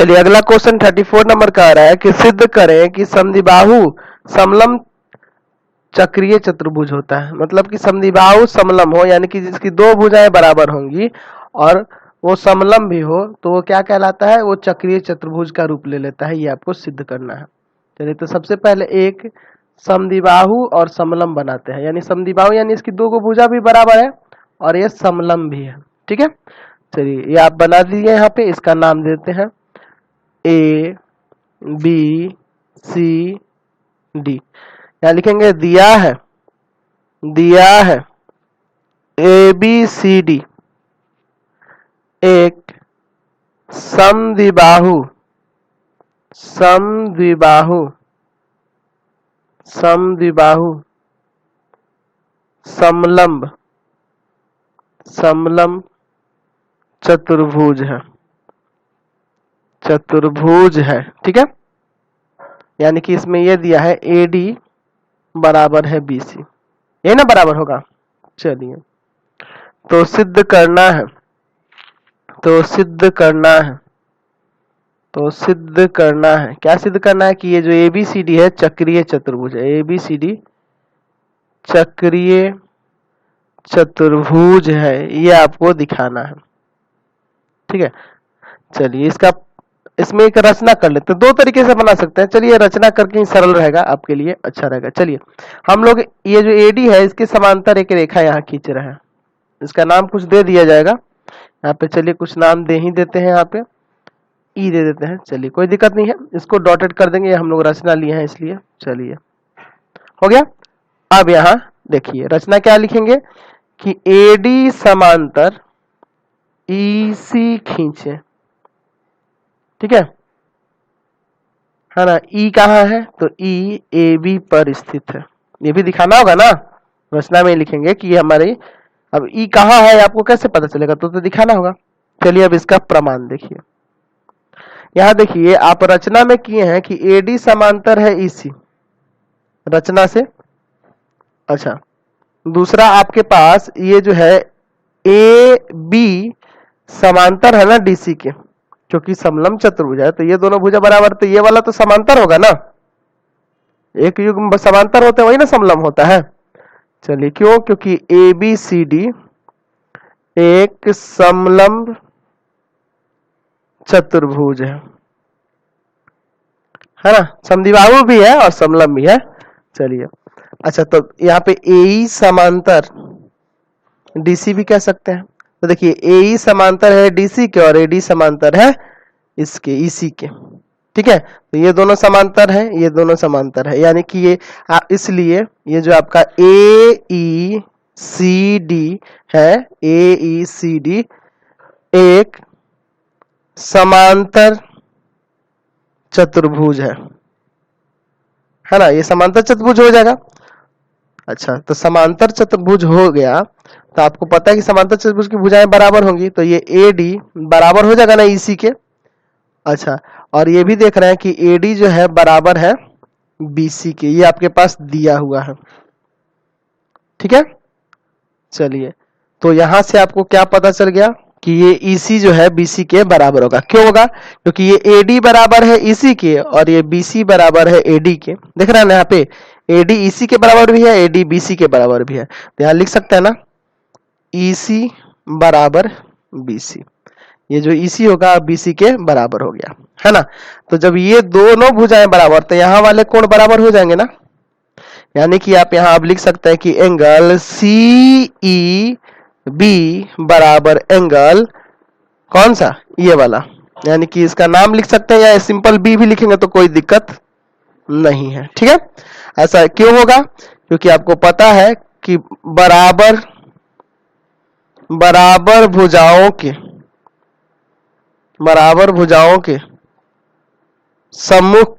चलिए अगला question 34 number का आ रहा है कि सिद्ध करें कि समद्विबाहु समलम चक्रीय चतुर्भुज होता है। मतलब कि समद्विबाहु समलम हो, यानी कि जिसकी दो भुजाएं बराबर होंगी और वो समलम भी हो, तो वो क्या कहलाता है, वो चक्रीय चतुर्भुज का रूप ले लेता है। ये आपको सिद्ध करना है। चलिए तो सबसे पहले एक समद्विबाहु और समलम बनाते हैं। यानी समद्विबाहु यानी इसकी दो को भुजा भी बराबर है और ये समलम भी है। ठीक है, चलिए ये आप बना दीजिए। यहाँ पे इसका नाम देते हैं ए बी सी डी। यहाँ लिखेंगे दिया है ए बी सी डी एक समद्विबाहु समलम चतुर्भुज है। ठीक है, यानी कि इसमें यह दिया है AD बराबर है BC, ये ना बराबर होगा। चलिए तो सिद्ध करना है क्या सिद्ध करना है कि ये जो ABCD है चक्रीय चतुर्भुज है। ABCD चक्रीय चतुर्भुज है, ये आपको दिखाना है। ठीक है, चलिए इसमें एक रचना कर लेते हैं। दो तरीके से बना सकते हैं। चलिए रचना करके ही सरल रहेगा, आपके लिए अच्छा रहेगा। चलिए हम लोग ये जो AD है इसके समांतर एक रेखा यहाँ खींच रहे हैं। इसका नाम कुछ दे दिया जाएगा यहाँ पे। चलिए कुछ नाम दे ही देते हैं, यहाँ पे E दे देते हैं। चलिए कोई दिक्कत नहीं है, इसको डॉटेड कर देंगे, हम लोग रचना लिए हैं इसलिए। चलिए हो गया। अब यहाँ देखिए रचना क्या लिखेंगे कि AD समांतर EC खींचे। ठीक है ना। E कहाँ है, तो E AB पर स्थित है। ये भी दिखाना होगा ना, रचना में लिखेंगे कि ये हमारे, अब E कहाँ है आपको कैसे पता चलेगा, तो दिखाना होगा। चलिए अब इसका प्रमाण देखिए। यहाँ देखिए आप रचना में किए हैं कि AD समांतर है EC, रचना से। अच्छा, दूसरा आपके पास ये जो है AB समांतर है ना DC के, क्योंकि समलम चतुर्भुज है तो ये दोनों भुजा बराबर, तो ये वाला तो समांतर होगा ना। एक युग्म समांतर होते हैं वही ना समलम होता है। चलिए क्यों, क्योंकि ABCD एक समलंब चतुर्भुज है ना। समद्विबाहु भी है और समलंब भी है। चलिए अच्छा, तो यहाँ पे AE समांतर DC भी कह सकते हैं। तो देखिए AE समांतर है DC के और AD समांतर है इसके EC के। ठीक है, तो ये दोनों समांतर है, ये दोनों समांतर है, यानी कि ये इसलिए ये जो आपका AECD है, AECD एक समांतर चतुर्भुज है ना। ये समांतर चतुर्भुज हो जाएगा। अच्छा, तो समांतर चतुर्भुज हो गया तो आपको पता है कि समांतर चतुर्भुज की भुजाएं बराबर होंगी, तो ये AD बराबर हो जाएगा ना EC के। अच्छा, और ये भी देख रहे हैं कि AD जो है बराबर है BC के, ये आपके पास दिया हुआ है। ठीक है, चलिए तो यहां से आपको क्या पता चल गया कि ये EC जो है BC के बराबर होगा। क्यों होगा, क्योंकि ये AD बराबर है EC के और ये BC बराबर है AD के। देख रहे हैं ना यहाँ पे AD EC के बराबर भी है, AD BC के बराबर भी है। तो यहाँ लिख सकते हैं ना EC बराबर BC, ये जो EC होगा BC के बराबर हो गया है ना। तो जब ये दोनों भुजाएं बराबर, तो यहाँ वाले कोण बराबर हो जाएंगे ना। यानी कि आप यहाँ अब लिख सकते हैं कि एंगल CEB बराबर एंगल कौन सा, ये वाला। यानी कि इसका नाम लिख सकते हैं या सिंपल B भी लिखेंगे तो कोई दिक्कत नहीं है। ठीक है, ऐसा क्यों होगा, क्योंकि आपको पता है कि बराबर भुजाओं के सम्मुख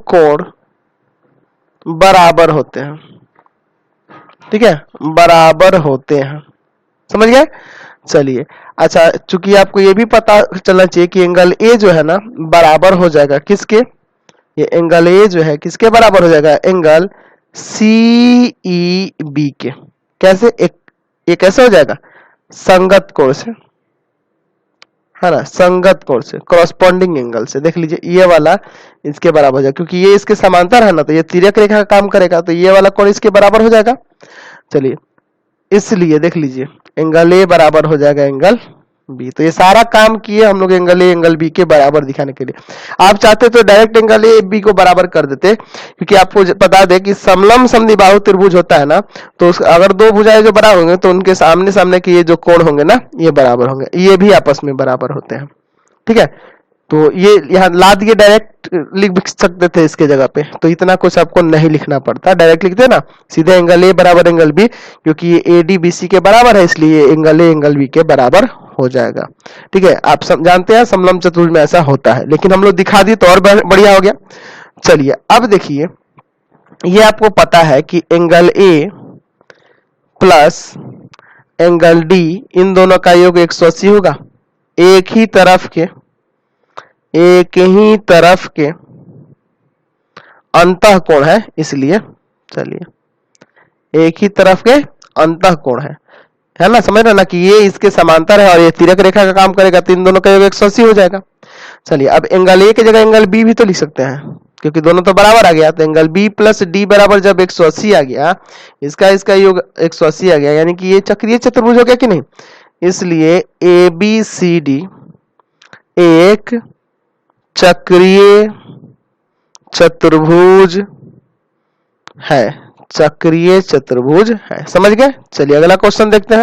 कोण बराबर होते हैं। ठीक है, बराबर होते हैं, समझ गए। चलिए अच्छा, चूंकि आपको ये भी पता चलना चाहिए कि एंगल A जो है ना बराबर हो जाएगा किसके, ये एंगल A जो है किसके बराबर हो जाएगा, एंगल CEB के। कैसे, एक कैसे हो जाएगा, संगत कोण से, है ना, संगत कोण से, कॉरस्पॉन्डिंग एंगल से। देख लीजिए ये वाला इसके बराबर हो जाएगा, क्योंकि ये इसके समांतर है ना, तो ये तिर्यक रेखा का काम करेगा, तो ये वाला कोण इसके बराबर हो जाएगा। चलिए इसलिए देख लीजिए एंगल ए बराबर हो जाएगा एंगल बी। तो ये सारा काम किए हम लोग एंगल ए एंगल बी के बराबर दिखाने के लिए। आप चाहते तो डायरेक्ट एंगल ए बी को बराबर कर देते, क्योंकि आपको बता दें कि समलंब समद्विबाहु त्रिभुज होता है ना, तो अगर दो भुजाएं जो बराबर होंगे तो उनके सामने सामने के ये जो कोण होंगे ना, ये बराबर होंगे, ये भी आपस में बराबर होते हैं। ठीक है, तो ये यहाँ ला दिए, डायरेक्ट लिख सकते थे इसके जगह पे, तो इतना कुछ आपको नहीं लिखना पड़ता, डायरेक्ट लिखते ना सीधे एंगल ए बराबर एंगल बी, क्योंकि ये ए डी बी सी के बराबर है, इसलिए एंगल ए एंगल बी के बराबर हो जाएगा। ठीक है, आप जानते हैं समलंब चतुर्भुज में ऐसा होता है, लेकिन हम लोग दिखा दिए तो और बढ़िया हो गया। चलिए अब देखिए, ये आपको पता है कि angle A plus angle D इन दोनों का योग 180 होगा। एक ही तरफ के अंतः कोण है, इसलिए चलिए एक ही तरफ के अंतः कोण है ना, समझ रहे ना कि ये इसके समांतर है और ये तिर्यक रेखा का काम करेगा, तो इन दोनों का योग 180 हो जाएगा। चलिए अब एंगल ए की जगह एंगल बी भी तो लिख सकते हैं, क्योंकि दोनों तो बराबर आ गया, तो एंगल बी प्लस डी बराबर जब 180 आ गया, इसका योग 180 आ गया, यानी कि ये चक्रीय चतुर्भुज हो गया कि नहीं। इसलिए ए बी सी डी एक चक्रीय चतुर्भुज है, चक्रीय चतुर्भुज है। समझ गए। चलिए अगला क्वेश्चन देखते हैं।